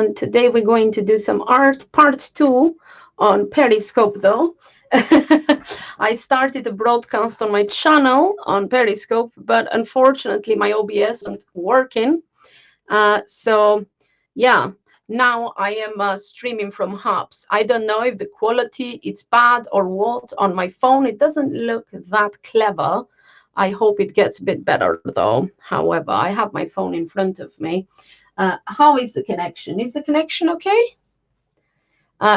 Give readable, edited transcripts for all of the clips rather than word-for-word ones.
and today we're going to do some art part 2 on Periscope though. I started a broadcast on my channel on Periscope, but unfortunately my OBS isn't working. So yeah, now I am streaming from Hubs. I don't know if the quality is bad or what. On my phone it doesn't look that clever. I hope it gets a bit better though. However, I have my phone in front of me. How is the connection? Is the connection okay?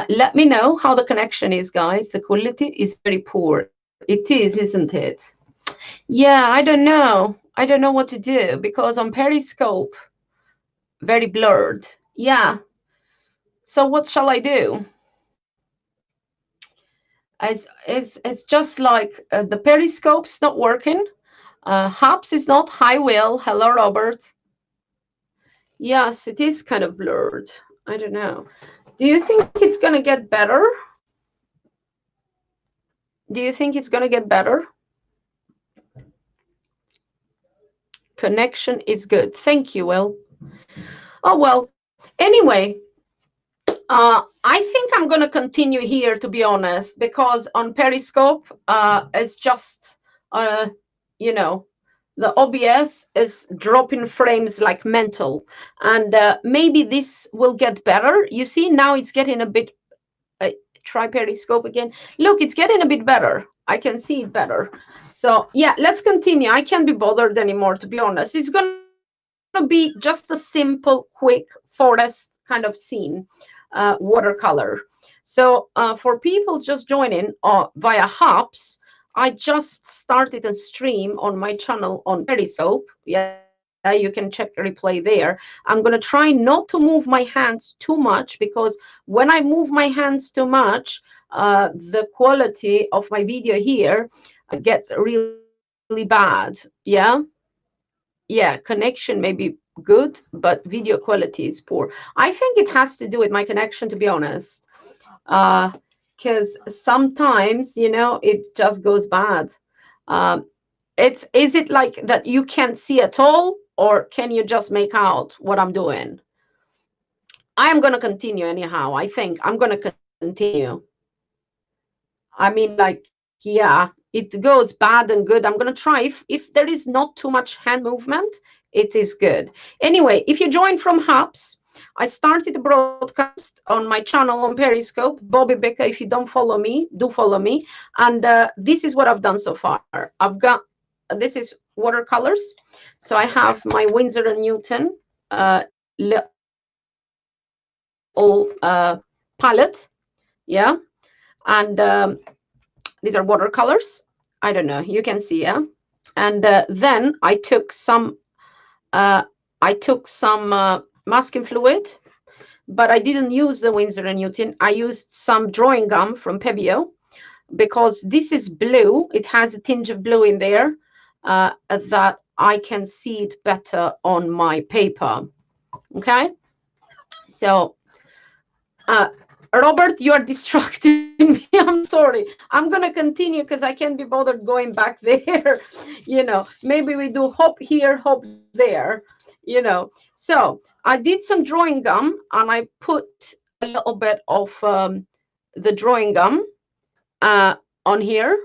Let me know how the connection is, guys. The quality is very poor. It is, isn't it? Yeah, I don't know. I don't know what to do because on Periscope, very blurred. Yeah. So what shall I do? It's just like the Periscope's not working. Hubs is not. Hi, Will. Hello, Robert. Yes, it is kind of blurred. I don't know. Do you think it's going to get better? Do you think it's going to get better? Connection is good. Thank you, Will. Oh, well. Anyway, I think I'm going to continue here, to be honest, because on Periscope, it's just, you know, the OBS is dropping frames like mental. And maybe this will get better. You see, now it's getting a bit, try Periscope again. Look, it's getting a bit better. I can see it better. So yeah, let's continue. I can't be bothered anymore, to be honest. It's going to be just a simple, quick forest kind of scene, watercolor. So for people just joining via Hubs, I just started a stream on my channel on Periscope. Yeah, you can check the replay there. I'm going to try not to move my hands too much, because when I move my hands too much, the quality of my video here gets really bad. Yeah. Yeah, connection may be good, but video quality is poor. I think it has to do with my connection, to be honest. Because sometimes, you know, it just goes bad. Is it like that you can't see at all, or can you just make out what I'm doing? I am going to continue anyhow. I think I'm going to continue. I mean, like, yeah, it goes bad and good. I'm going to try. If there is not too much hand movement, it is good. Anyway, if you join from Hubs, I started a broadcast on my channel on Periscope, Bobby Becker. If you don't follow me, do follow me. And this is what I've done so far. I've got, this is watercolors. So I have my Winsor & Newton little palette. Yeah. And these are watercolors. I don't know. You can see, yeah. And then I took some masking fluid, but I didn't use the Winsor & Newton. I used some drawing gum from Pebeo, because this is blue. It has a tinge of blue in there that I can see it better on my paper. Okay. So, Robert, you are distracting me. I'm sorry. I'm going to continue because I can't be bothered going back there. You know, maybe we do hop here, hop there, you know. So I did some drawing gum, and I put a little bit of the drawing gum on here.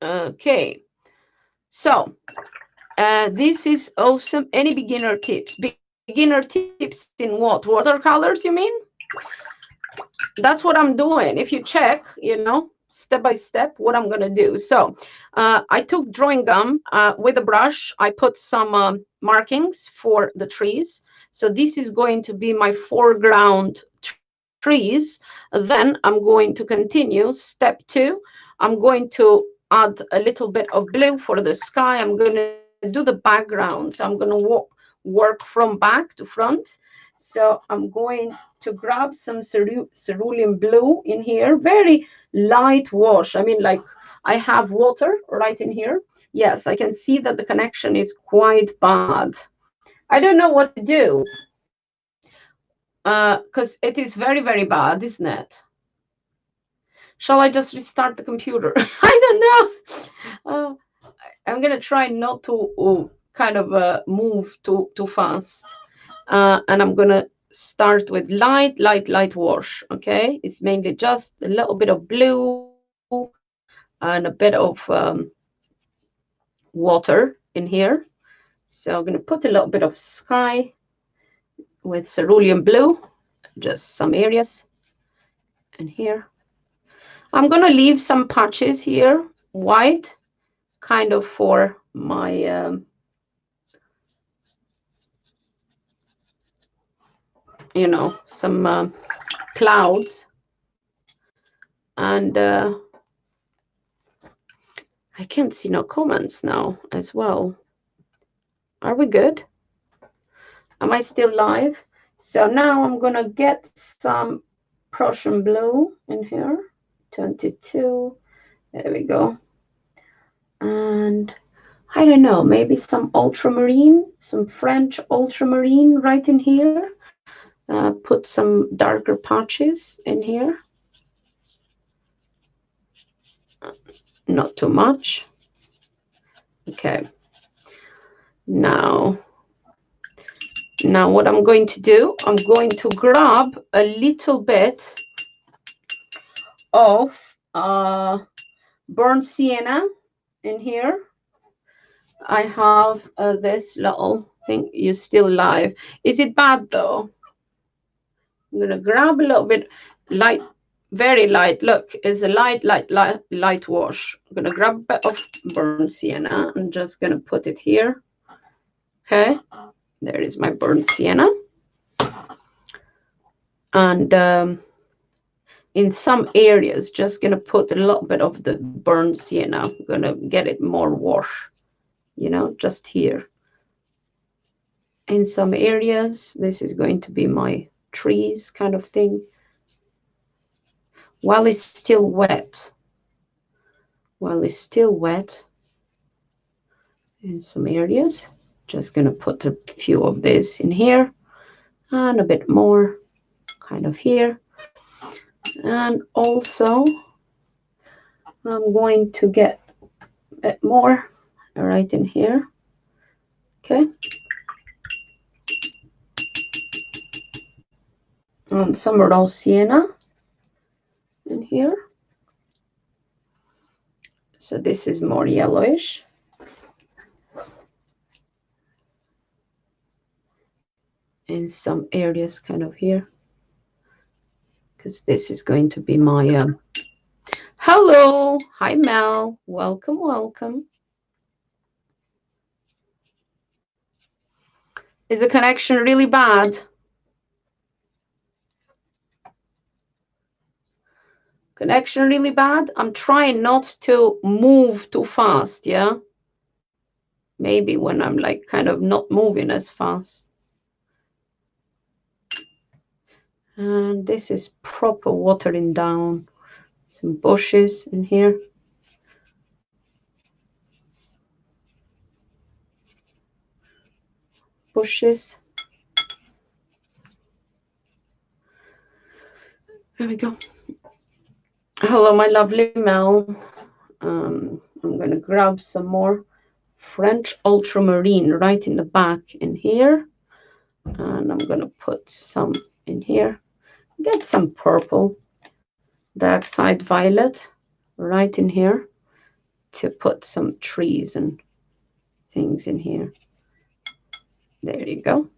Okay. So this is awesome. Any beginner tips? Beginner tips in what? Watercolors, you mean? That's what I'm doing. If you check, you know, step by step, what I'm going to do. So I took drawing gum with a brush. I put some markings for the trees. So this is going to be my foreground trees. Then I'm going to continue. Step 2, I'm going to add a little bit of blue for the sky. I'm going to do the background. So I'm going to work from back to front. So I'm going to grab some cerulean blue in here, very light wash. I mean, like, I have water right in here. Yes, I can see that the connection is quite bad. I don't know what to do, because it is very, very bad, isn't it? Shall I just restart the computer? I don't know. I'm going to try not to kind of move too fast. And I'm going to start with light wash. Okay, it's mainly just a little bit of blue and a bit of water in here. So I'm going to put a little bit of sky with cerulean blue, just some areas. And here I'm going to leave some patches here, white, kind of for my you know, some clouds. And I can't see no comments now as well. Are we good? Am I still live? So now I'm gonna get some Prussian blue in here, 22. There we go. And I don't know, maybe some ultramarine, some French ultramarine right in here. Put some darker patches in here. Not too much. Okay. Now what I'm going to do, I'm going to grab a little bit of burnt sienna in here. I have this little thing. You're still live. Is it bad though? I'm gonna grab a little bit light, very light. Look, it's a light wash. I'm gonna grab a bit of burnt sienna. I'm just gonna put it here. Okay, there is my burnt sienna. And in some areas, just gonna put a little bit of the burnt sienna. I'm gonna get it more wash, you know, just here. In some areas, this is going to be my trees kind of thing. While it's still wet, in some areas, just gonna put a few of this in here and a bit more kind of here. And also I'm going to get a bit more right in here. Okay. And some raw sienna in here. So this is more yellowish. In some areas kind of here. Because this is going to be my hello, hi Mel, welcome. Is the connection really bad? Connection really bad? I'm trying not to move too fast, yeah? Maybe when I'm like kind of not moving as fast. And this is proper watering down. Some bushes in here. Bushes. There we go. Hello, my lovely Mel. I'm going to grab some more French ultramarine right in the back in here. And I'm going to put some in here. Get some purple, dark side violet right in here to put some trees and things in here. There you go.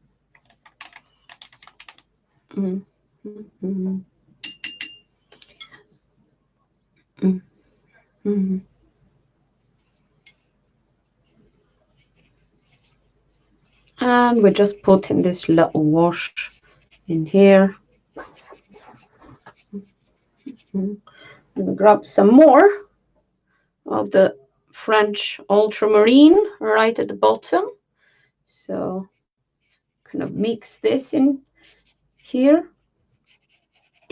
Mm-hmm. Mm-hmm. And we're just putting this little wash in here. I'm gonna grab some more of the French ultramarine right at the bottom. So kind of mix this in here.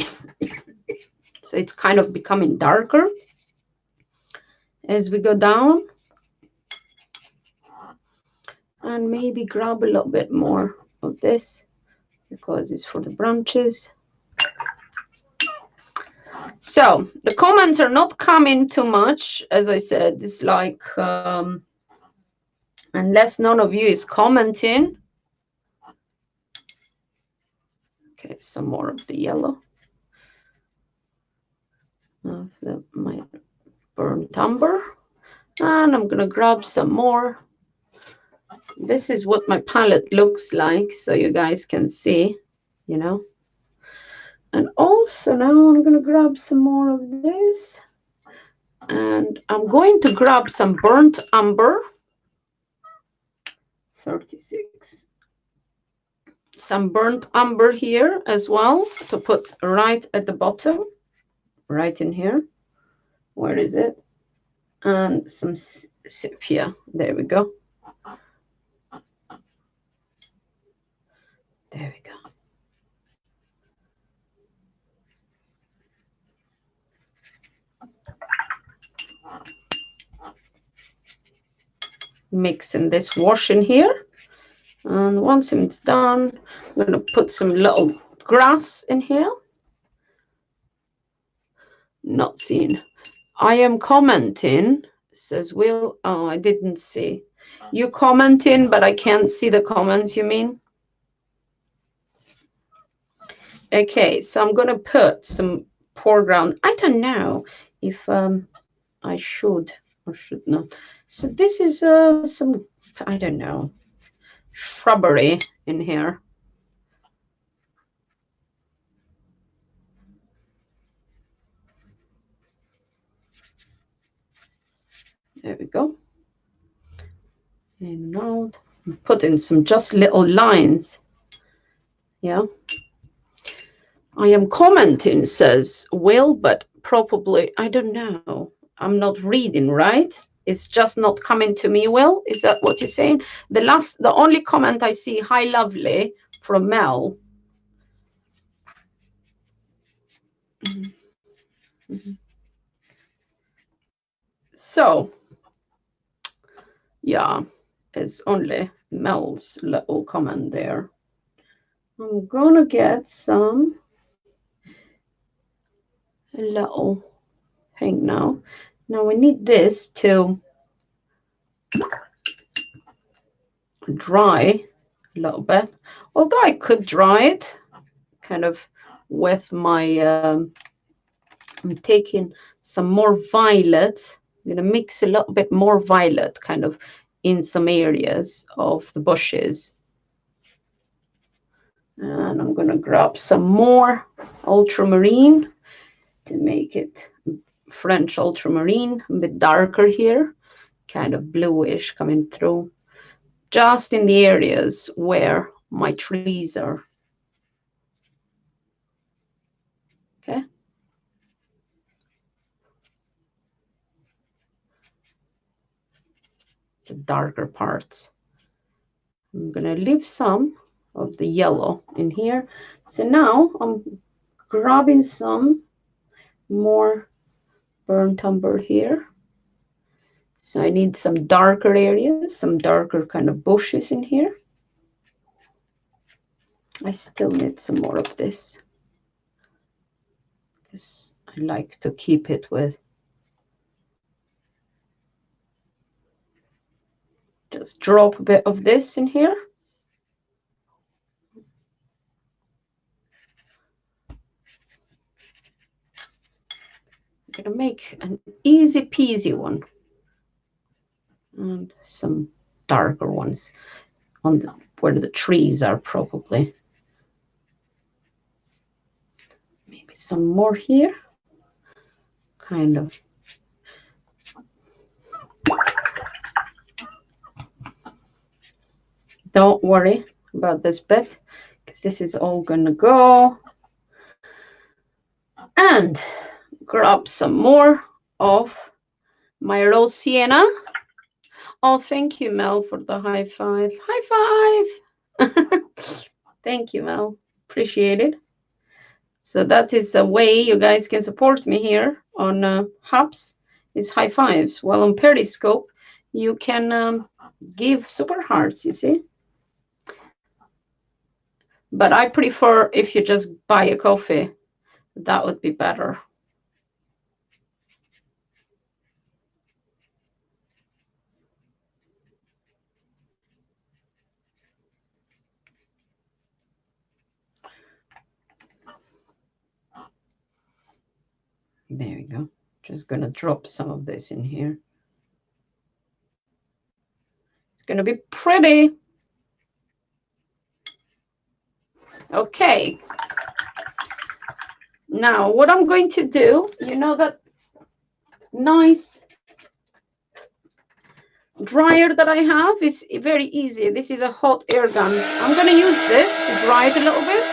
So it's kind of becoming darker as we go down. And maybe grab a little bit more of this because it's for the branches. So the comments are not coming too much. As I said, it's like unless none of you is commenting, Okay, some more of the yellow of my burnt umber. And I'm going to grab some more. This is what my palette looks like, so you guys can see, you know. And also now I'm going to grab some more of this. And I'm going to grab some burnt umber. 36. Some burnt umber here as well to put right at the bottom, right in here. Where is it? And some sepia. There we go. There we go. Mixing this wash in here. And once it's done, I'm going to put some little grass in here. Not seen. I am commenting, says Will. Oh, I didn't see. You commenting, but I can't see the comments, you mean? Okay, so I'm going to put some foreground. I don't know if I should or should not. So this is some, I don't know, shrubbery in here. There we go. And now put in some just little lines. Yeah. I am commenting, says Will, but probably, I don't know. I'm not reading, right? It's just not coming to me, Will. Is that what you're saying? The only comment I see, hi, lovely, from Mel. So, yeah, it's only Mel's little comment there. I'm gonna get some little thing now. Now we need this to dry a little bit. Although I could dry it kind of with my, I'm taking some more violet. I'm gonna mix a little bit more violet kind of in some areas of the bushes. And I'm gonna grab some more ultramarine to make it French ultramarine, a bit darker here, kind of bluish coming through, just in the areas where my trees are. Okay. The darker parts. I'm gonna leave some of the yellow in here. So now I'm grabbing some more burnt umber here. So I need some darker areas, some darker kind of bushes in here. I still need some more of this because I like to keep it with just drop a bit of this in here. I'm gonna make an easy peasy one and some darker ones on the where the trees are probably. Maybe some more here. Kind of. Don't worry about this bit because this is all gonna go. And grab some more of my rose sienna. Oh, thank you, Mel, for the high five. High five. Thank you, Mel. Appreciate it. So that is a way you guys can support me here on Hubs, is high fives. Well, on Periscope, you can give super hearts, you see. But I prefer if you just buy a coffee. That would be better. There we go. Just gonna drop some of this in here. It's gonna be pretty. Okay. Now, what I'm going to do, you know that nice dryer that I have is very easy. This is a hot air gun. I'm going to use this to dry it a little bit.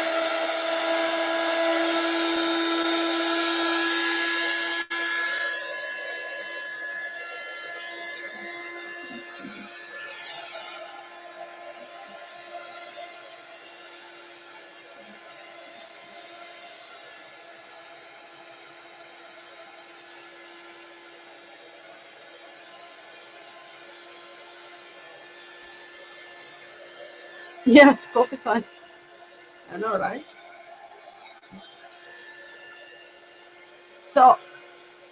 Yes, coffee time. I know, right? So,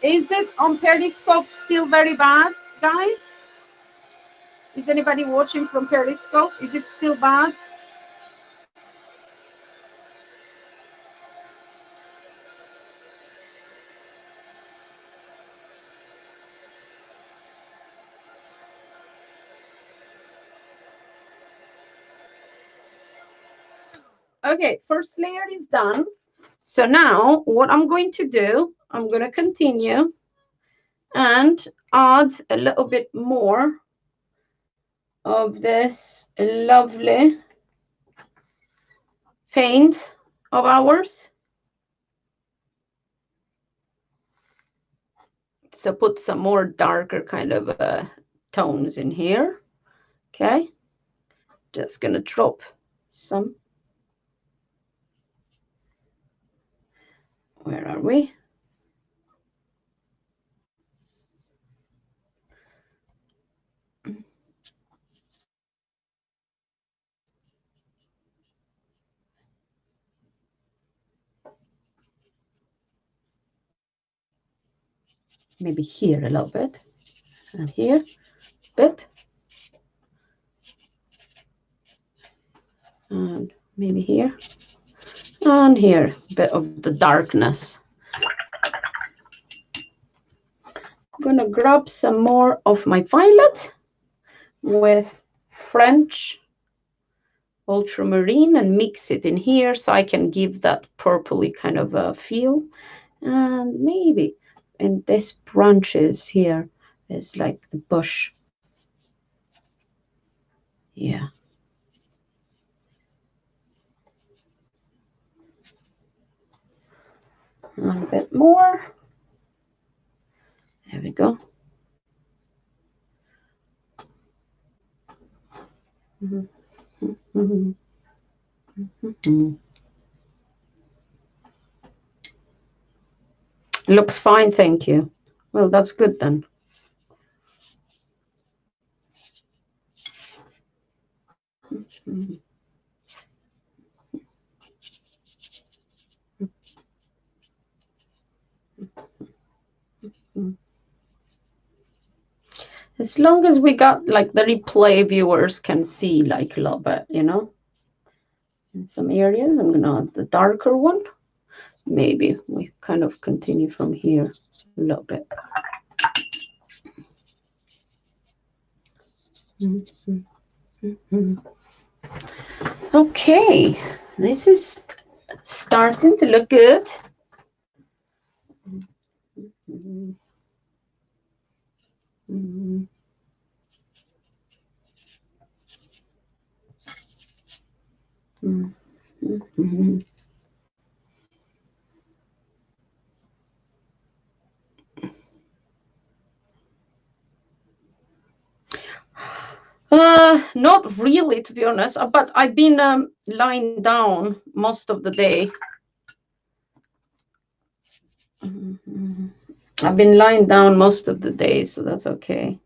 is it on Periscope still very bad, guys? Is anybody watching from Periscope? Is it still bad? Okay, first layer is done. So now what I'm going to do, I'm going to continue and add a little bit more of this lovely paint of ours. So put some more darker kind of tones in here. Okay, just gonna drop some. Where are we? Maybe here a little bit, and here a bit, and maybe here, and here a bit of the darkness. I'm gonna grab some more of my violet with French ultramarine and mix it in here so I can give that purpley kind of a feel. And maybe in this branches here is like the bush. Yeah. And a bit more. There we go. Looks fine, thank you. Well, that's good then. As long as we got like the replay viewers can see like a little bit, you know. In some areas, I'm gonna add the darker one. Maybe we kind of continue from here a little bit. Okay, this is starting to look good. Not really, to be honest, but I've been lying down most of the day. I've been lying down most of the day, so that's okay.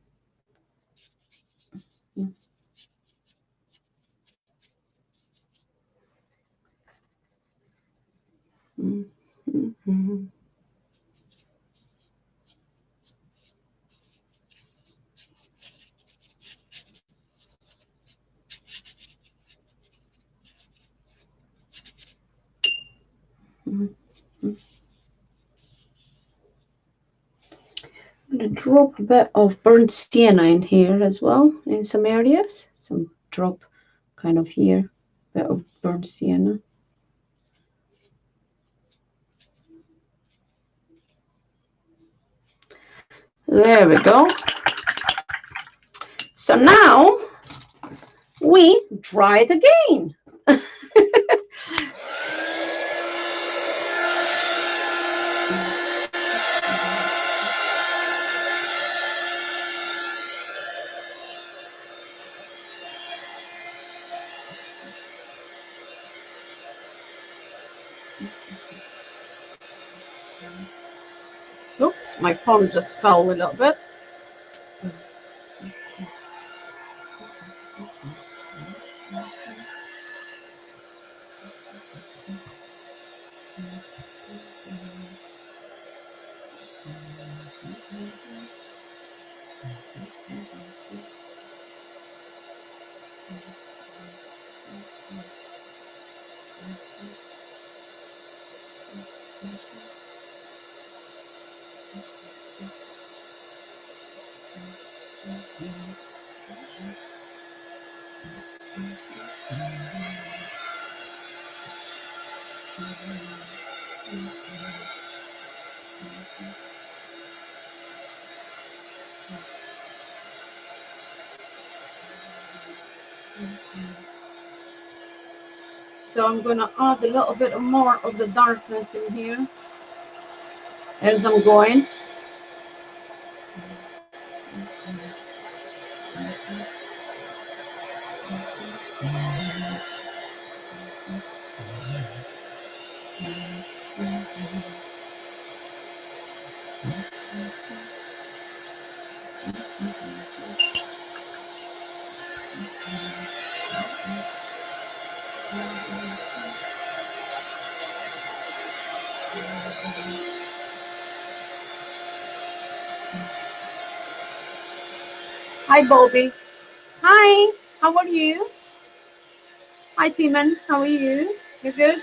drop a bit of burnt sienna in here as well in some areas. Some drop kind of here, bit of burnt sienna. There we go. So now we dry it again. Oops, my phone just fell a little bit. So I'm going to add a little bit more of the darkness in here as I'm going. Hi, Bobby. Hi, how are you? Hi, Timon. How are you? You good?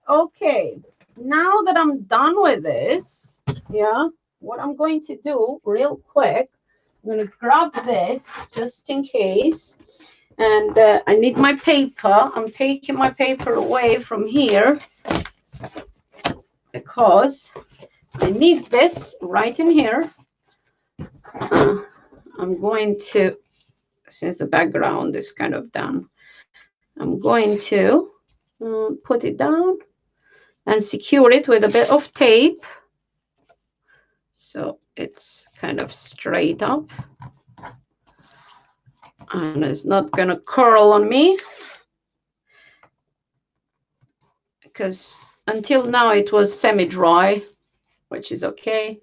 Okay, now that I'm done with this, yeah, what I'm going to do real quick, I'm going to grab this just in case. And I need my paper. I'm taking my paper away from here because I need this right in here. I'm going to, since the background is kind of done, I'm going to put it down and secure it with a bit of tape so it's kind of straight up and it's not gonna curl on me, because until now it was semi-dry, which is okay.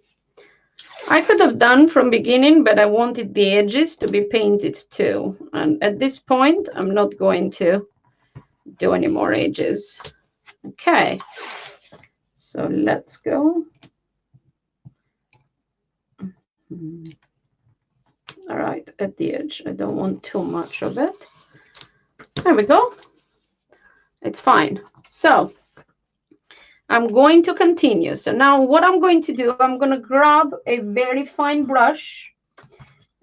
I could have done from beginning, but I wanted the edges to be painted too, and at this point I'm not going to do any more edges. Okay, so let's go. All right, at the edge. I don't want too much of it. There we go. It's fine. So I'm going to continue. So now what I'm going to do, I'm going to grab a very fine brush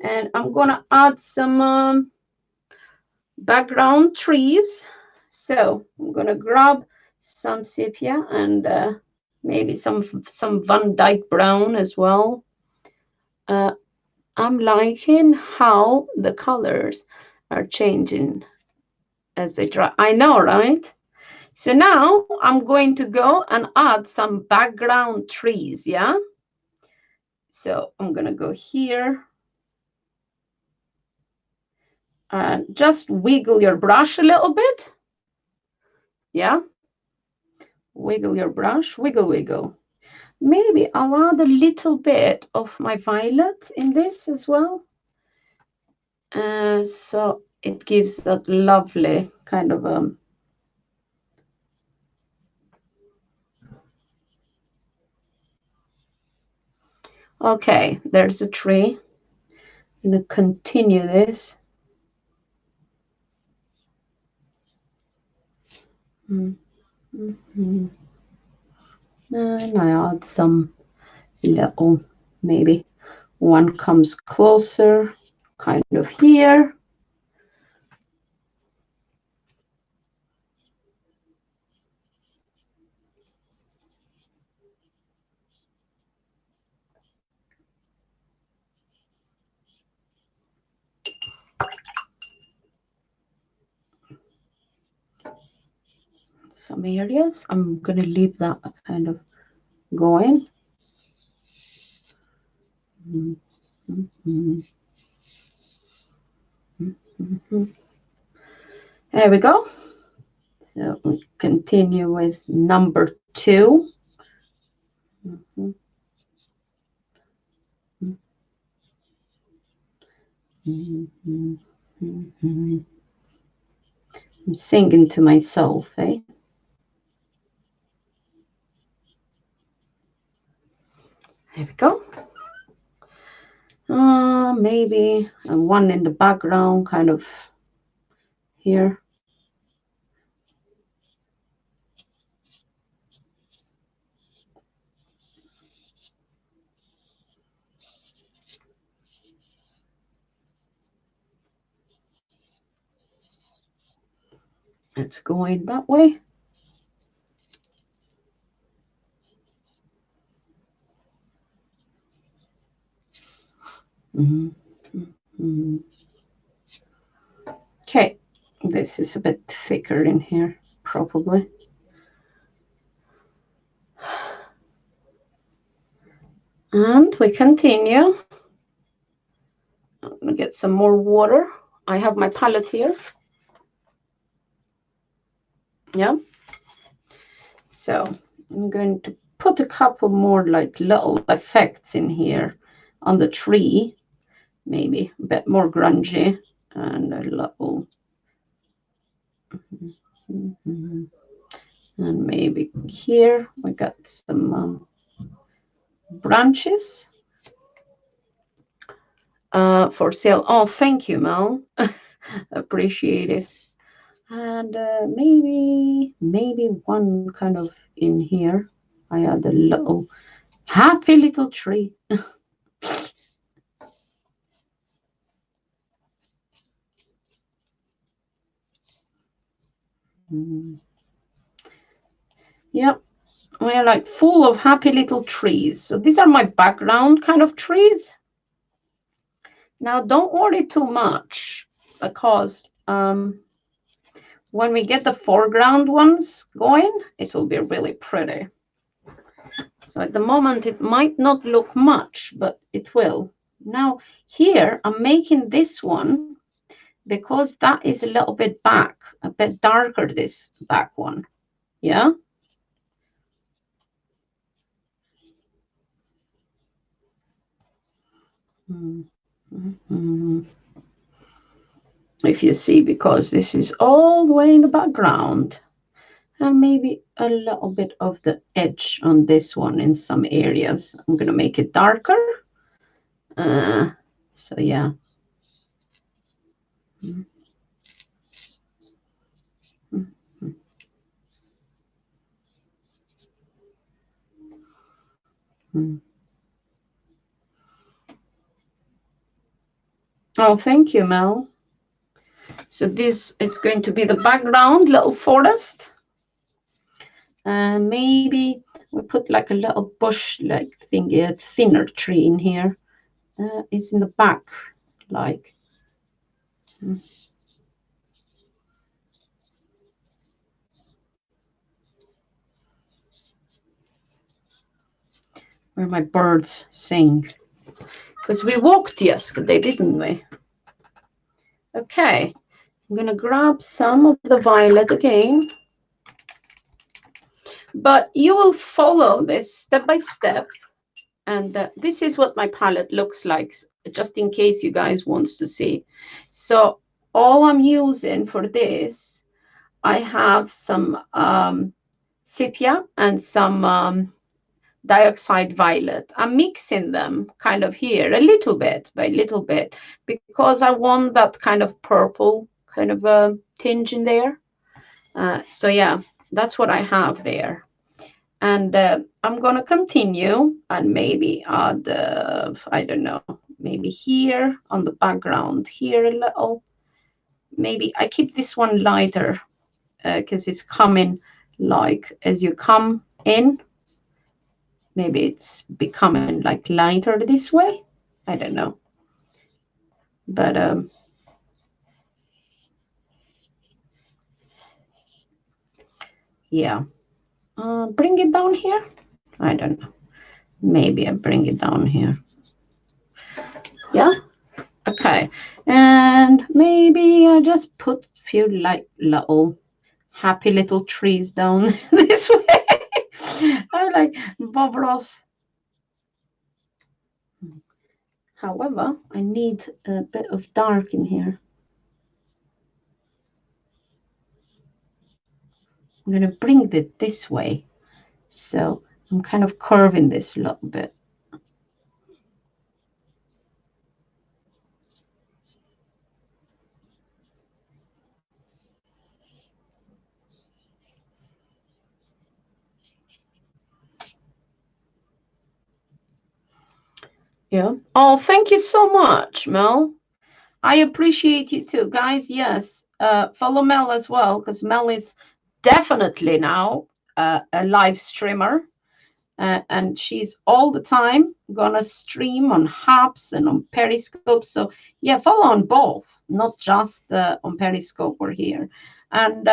and I'm going to add some background trees. So I'm going to grab some sepia and maybe some Van Dyke brown as well. I'm liking how the colors are changing as they dry. I know, right? So now I'm going to go and add some background trees, yeah? So I'm going to go here and just wiggle your brush a little bit. Yeah? Wiggle your brush, wiggle, wiggle. Maybe I'll add a little bit of my violet in this as well. So it gives that lovely kind of okay, there's a tree. I'm going to continue this. Mm-hmm. And I add some little, maybe one comes closer, kind of here. Some areas, I'm going to leave that kind of going. Mm-hmm. Mm-hmm. There we go. So we continue with number 2. Mm-hmm. Mm-hmm. Mm-hmm. I'm singing to myself, eh? There we go. Maybe one in the background, kind of here. It's going that way. Mm-hmm. Mm-hmm. Okay, this is a bit thicker in here, probably. And we continue. I'm going to get some more water. I have my palette here. Yeah. So I'm going to put a couple more like little effects in here on the tree. Maybe a bit more grungy and a little. Mm-hmm. And maybe here we got some branches for sale. Oh, thank you, Mel. Appreciate it. And maybe one kind of in here. I had a little happy little tree. Yep, we're like full of happy little trees. So these are my background kind of trees. Now don't worry too much because when we get the foreground ones going, it will be really pretty. So at the moment, it might not look much, but it will. Now here, I'm making this one because that is a little bit back, a bit darker, this back one. Yeah. Mm-hmm. If you see, because this is all the way in the background. And maybe a little bit of the edge on this one in some areas. I'm going to make it darker. So yeah. Oh, thank you, Mel. So this is going to be the background, little forest. And maybe we put like a little bush like thing, a thinner tree in here. It's in the back, like. Where my birds sing. Because we walked yesterday, didn't we? Okay, I'm going to grab some of the violet again. But you will follow this step by step. And this is what my palette looks like, just in case you guys want to see. So all I'm using for this, I have some sepia and some dioxide violet. I'm mixing them kind of here a little bit by little bit because I want that kind of purple kind of a tinge in there. So yeah, that's what I have there. And I'm going to continue and maybe add, I don't know, maybe here on the background, here a little. Maybe I keep this one lighter because it's coming like as you come in. Maybe it's becoming like lighter this way. I don't know. But yeah. Bring it down here. I don't know. Maybe I bring it down here. Yeah. Okay. And maybe I just put a few like little happy little trees down this way. I like Bob Ross. However, I need a bit of dark in here. I'm going to bring it this way. So I'm kind of curving this a little bit. Yeah. Oh, thank you so much, Mel. I appreciate you too. Guys, yes, follow Mel as well, because Mel is definitely now a live streamer. And she's all the time gonna stream on Hubs and on Periscope. So yeah, follow on both, not just on Periscope or here. And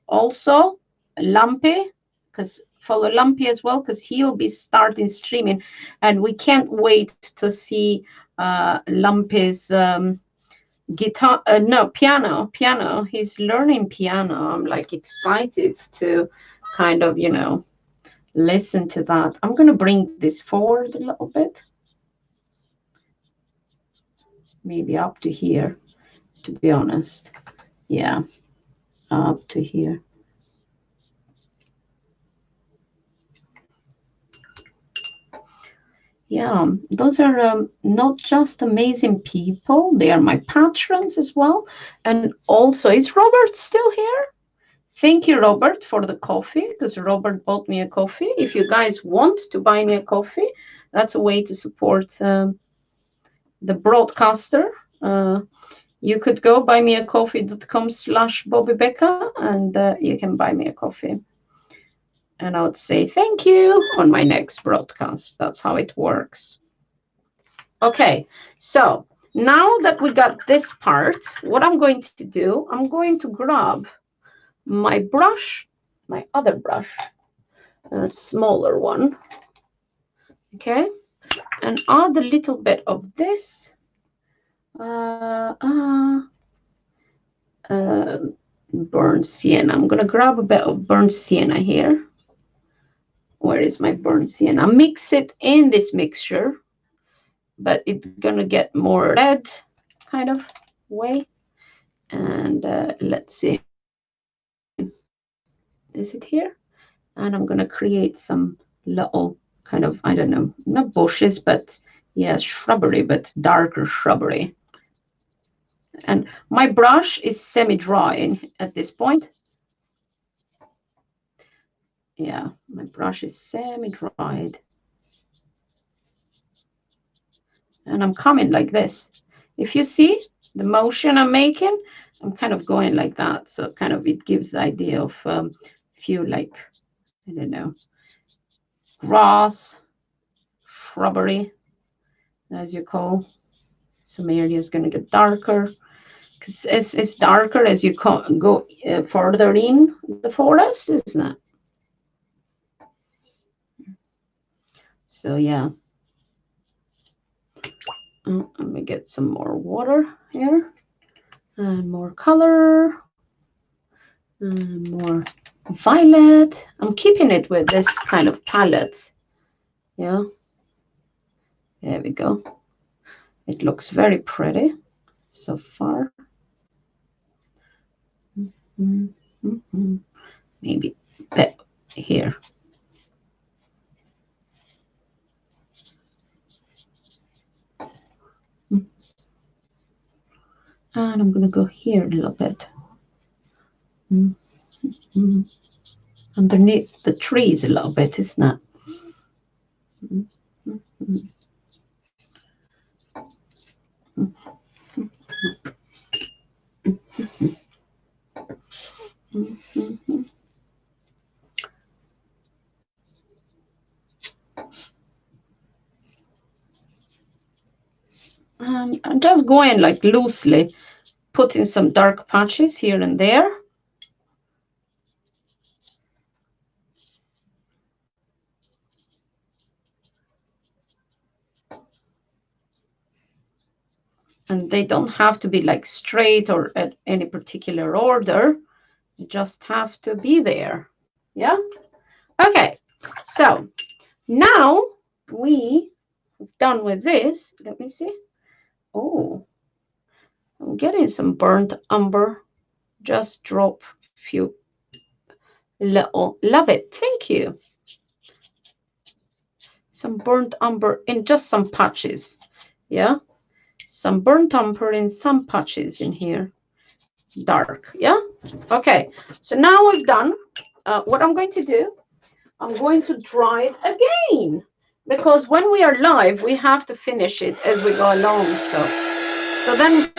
also Lumpy, because follow Lumpy as well, because he'll be starting streaming, and we can't wait to see Lumpy's guitar. No, piano. He's learning piano. I'm like excited to kind of, you know, listen to that. I'm going to bring this forward a little bit. Maybe up to here, to be honest. Yeah, up to here. Yeah, those are not just amazing people. They are my patrons as well. And also, is Robert still here? Thank you, Robert, for the coffee, because Robert bought me a coffee. If you guys want to buy me a coffee, that's a way to support the broadcaster. You could go buymeacoffee.com/BobbyBecca, and you can buy me a coffee. And I would say thank you on my next broadcast. That's how it works. Okay, so now that we got this part, what I'm going to do, I'm going to grab my brush, my other brush, a smaller one, okay, and add a little bit of this. Burnt sienna. I'm gonna grab a bit of burnt sienna here. Where is my burnt sienna? Mix it in this mixture, but it's gonna get more red kind of way. And let's see, is it here? And I'm gonna create some little kind of, I don't know, not bushes, but yeah, shrubbery, but darker shrubbery. And my brush is semi-dry at this point. Yeah, my brush is semi-dried. And I'm coming like this. If you see the motion I'm making, I'm kind of going like that. So kind of it gives the idea of few like, I don't know, grass, shrubbery, as you call. Some area is going to get darker. Because it's darker as you go further in the forest, isn't it? So yeah. Let me get some more water here. And more color. And more violet. I'm keeping it with this kind of palette. Yeah. There we go. It looks very pretty so far. Maybe here. And I'm going to go here a little bit. Underneath the trees a little bit, isn't it? I'm just going like loosely, putting some dark patches here and there. And they don't have to be like straight or at any particular order. They just have to be there. Yeah. Okay. So now we done with this. Let me see. Oh, I'm getting some burnt umber. Just drop a few little. Love it. Thank you. Some burnt umber in just some patches. Yeah. Some burnt umber in some patches in here. Dark. Yeah. Okay. So now we've done. What I'm going to do, I'm going to dry it again, because when we are live, we have to finish it as we go along. So then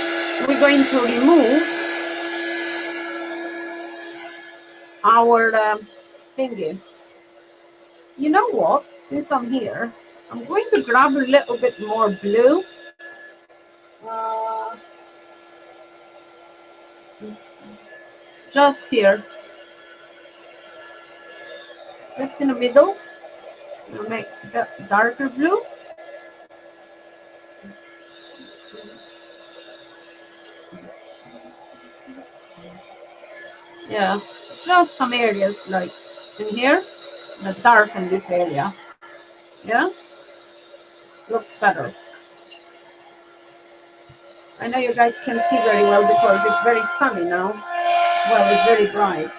we're going to remove our thingy. You know what? Since I'm here, I'm going to grab a little bit more blue. Just here. Just in the middle. I'll make the darker blue. Yeah, just some areas like in here that darken this area. Yeah, looks better. I know you guys can see very well because it's very sunny now. Well, it's very bright.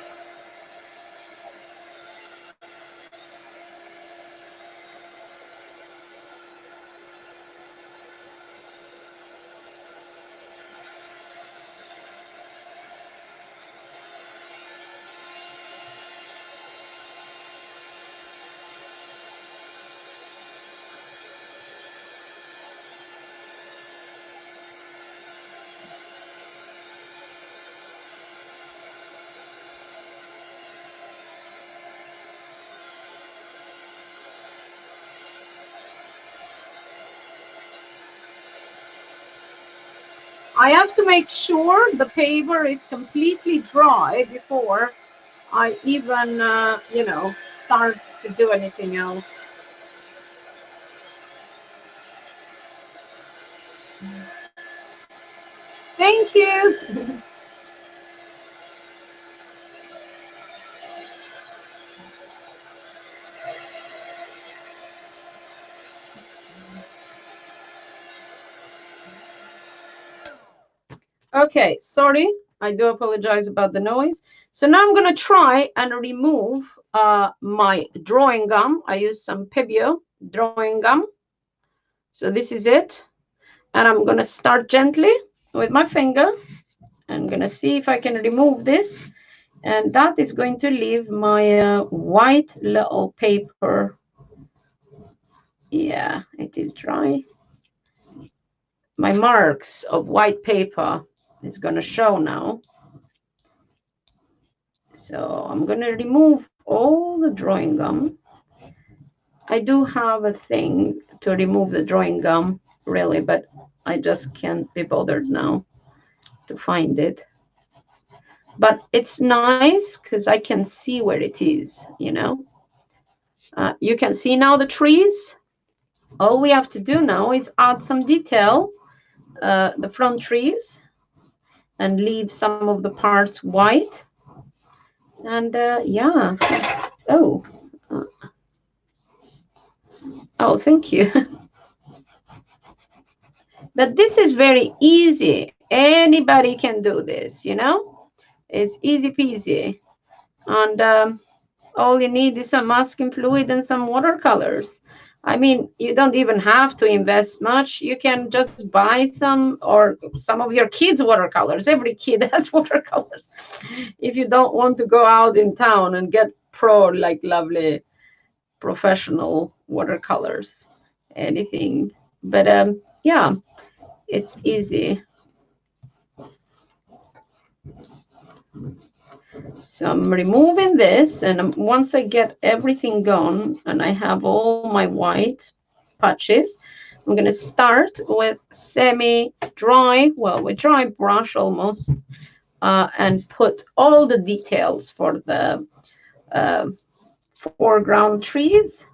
I have to make sure the paper is completely dry before I even, you know, start to do anything else. Thank you. Okay, sorry. I do apologize about the noise. So now I'm going to try and remove my drawing gum. I use some Pebeo drawing gum. So this is it. And I'm going to start gently with my finger. I'm going to see if I can remove this. And that is going to leave my white little paper. Yeah, it is dry. My marks of white paper is going to show now. So I'm going to remove all the drawing gum. I do have a thing to remove the drawing gum, really, but I just can't be bothered now to find it. But it's nice because I can see where it is, you know. You can see now the trees. All we have to do now is add some detail, the front trees, and leave some of the parts white. And yeah. Oh. Oh, thank you. But this is very easy. Anybody can do this, you know. It's easy peasy. And all you need is some masking fluid and some watercolors. I mean, you don't even have to invest much. You can just buy some, or some of your kids' watercolors. Every kid has watercolors. If you don't want to go out in town and get like lovely professional watercolors, anything. But yeah, it's easy. So I'm removing this, and once I get everything gone and I have all my white patches, I'm going to start with semi-dry, well, with dry brush almost, and put all the details for the foreground trees.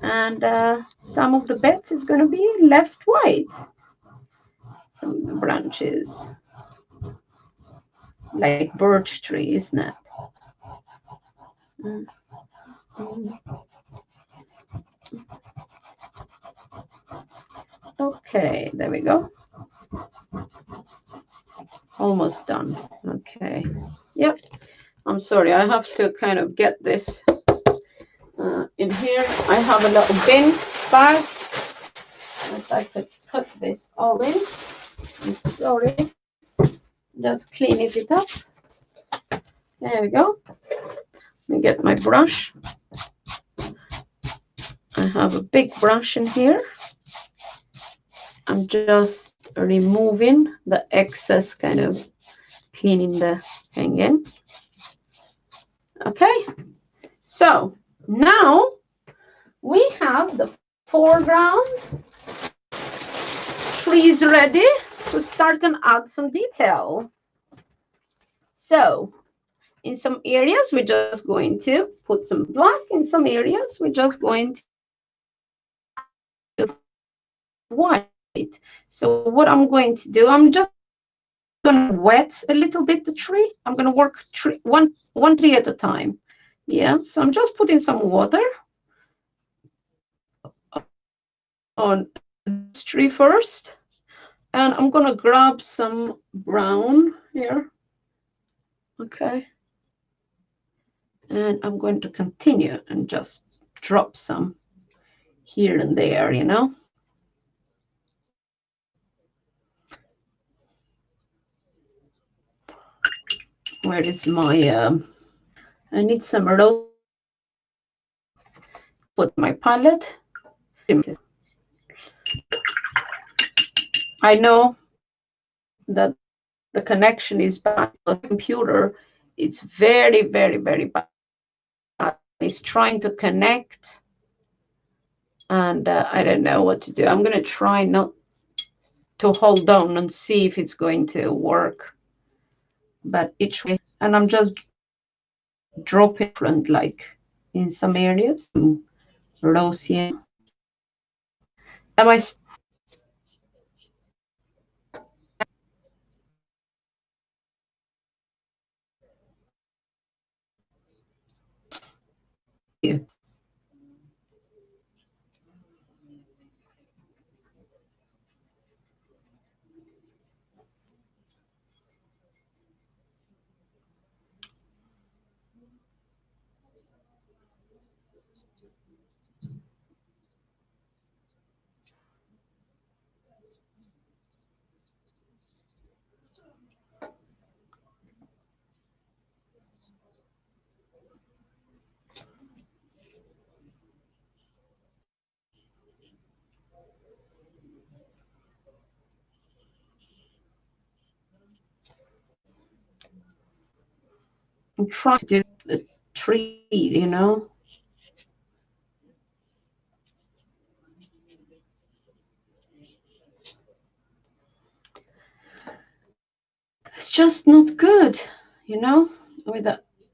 And some of the beds is going to be left white. Some branches, like birch tree, isn't it? Okay, there we go. Almost done. Okay. Yep. I'm sorry, I have to kind of get this in here. I have a little bin bag that I could put this all in. I'm sorry. Just clean it up. There we go. Let me get my brush. I have a big brush in here. I'm just removing the excess, kind of cleaning the thing in. Okay, so now we have the foreground trees ready to start and add some detail. So in some areas, we're just going to put some black. In some areas, we're just going to white. So what I'm going to do, I'm just going to wet a little bit the tree. I'm going to work one tree at a time. Yeah, so I'm just putting some water on this tree first, and I'm going to grab some brown here. Okay, and I'm going to continue and just drop some here and there, you know. Where is my I need some rose. Put my palette. I know that the connection is bad. The computer, it's very, very, very bad. It's trying to connect, and I don't know what to do. I'm going to try not to hold on and see if it's going to work. But each way, and I'm just dropping different, like in some areas, rosy. Am I? I'm trying to do the tree, you know. It's just not good, you know.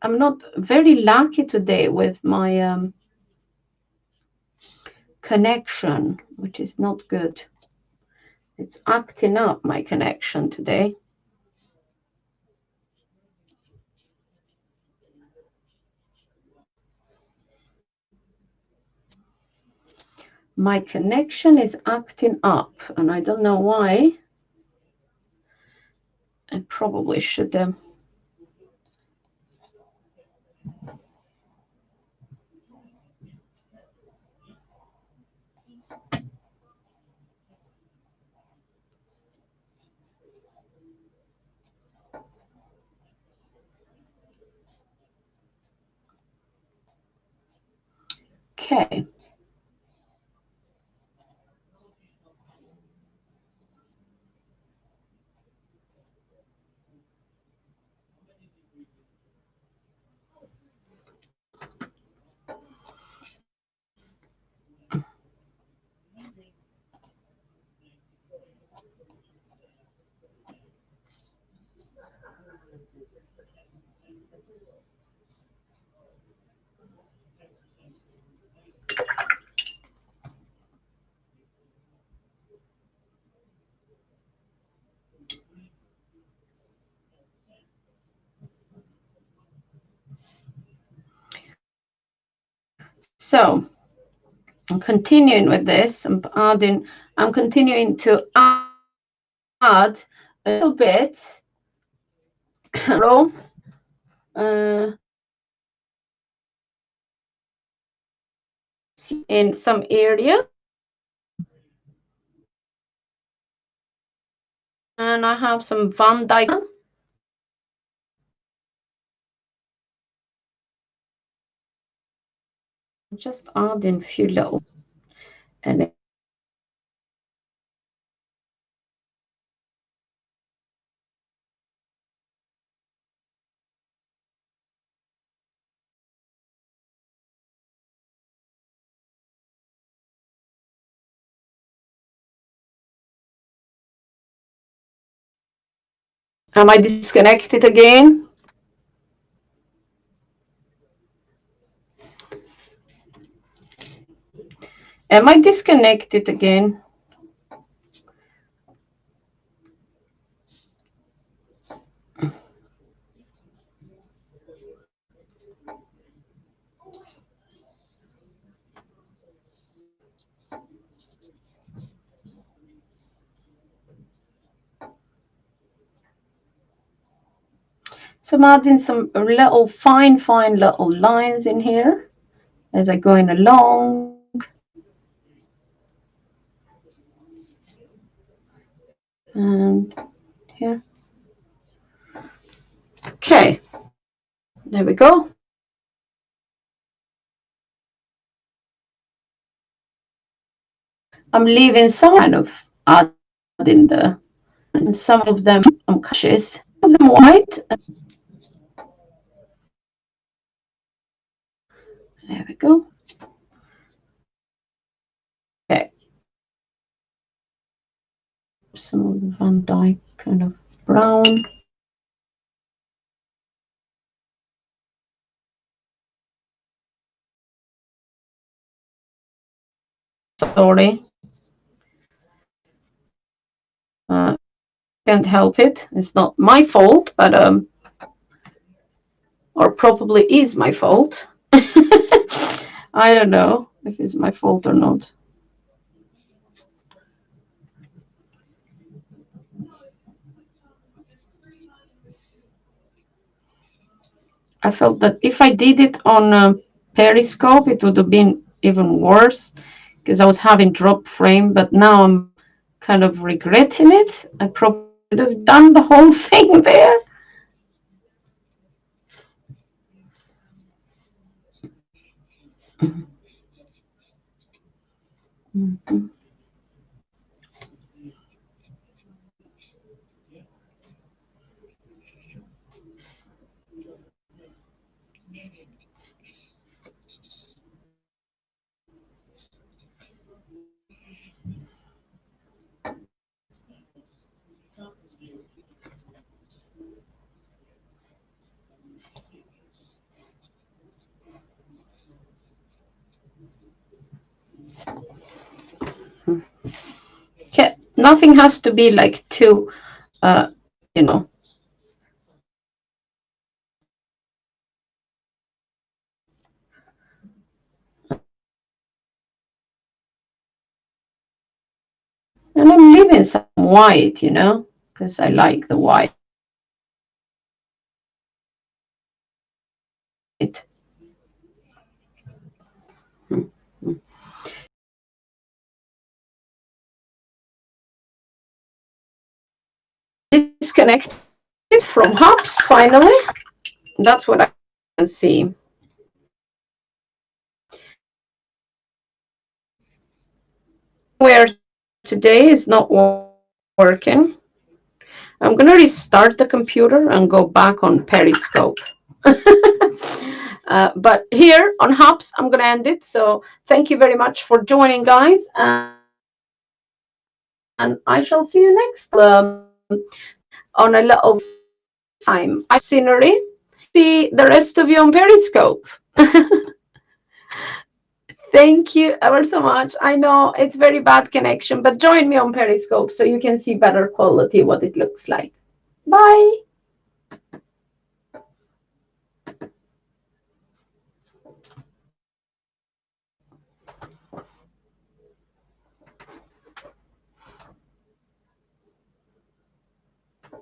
I'm not very lucky today with my connection, which is not good. It's acting up, my connection today. My connection is acting up, and I don't know why. I probably should okay. So I'm continuing with this. I'm continuing to add a little bit in some areas. And I have some Van Dyke. Just adding a few little, and am I disconnected again? Am I disconnected again? So I'm adding some little fine little lines in here as I'm going along. And here. Okay, there we go. I'm leaving some kind of adding the, and some of them I'm cautious, some of them white. There we go. Okay. Some of the Van Dyke kind of brown. Sorry. Can't help it. It's not my fault, but or probably is my fault. I don't know if it's my fault or not. I felt that if I did it on Periscope, it would have been even worse because I was having drop frame, but now I'm kind of regretting it. I probably would have done the whole thing there. Mm-hmm. Yeah, nothing has to be like too, you know. And I'm leaving some white, because I like the white. disconnected from Hubs finally. That's what I can see. Where today is not working. I'm going to restart the computer and go back on Periscope. But here on Hubs, I'm going to end it. So thank you very much for joining, guys. And I shall see you next on a little time. I scenery. See the rest of you on Periscope. Thank you ever so much. I know it's very bad connection, but join me on Periscope so you can see better quality what it looks like. Bye.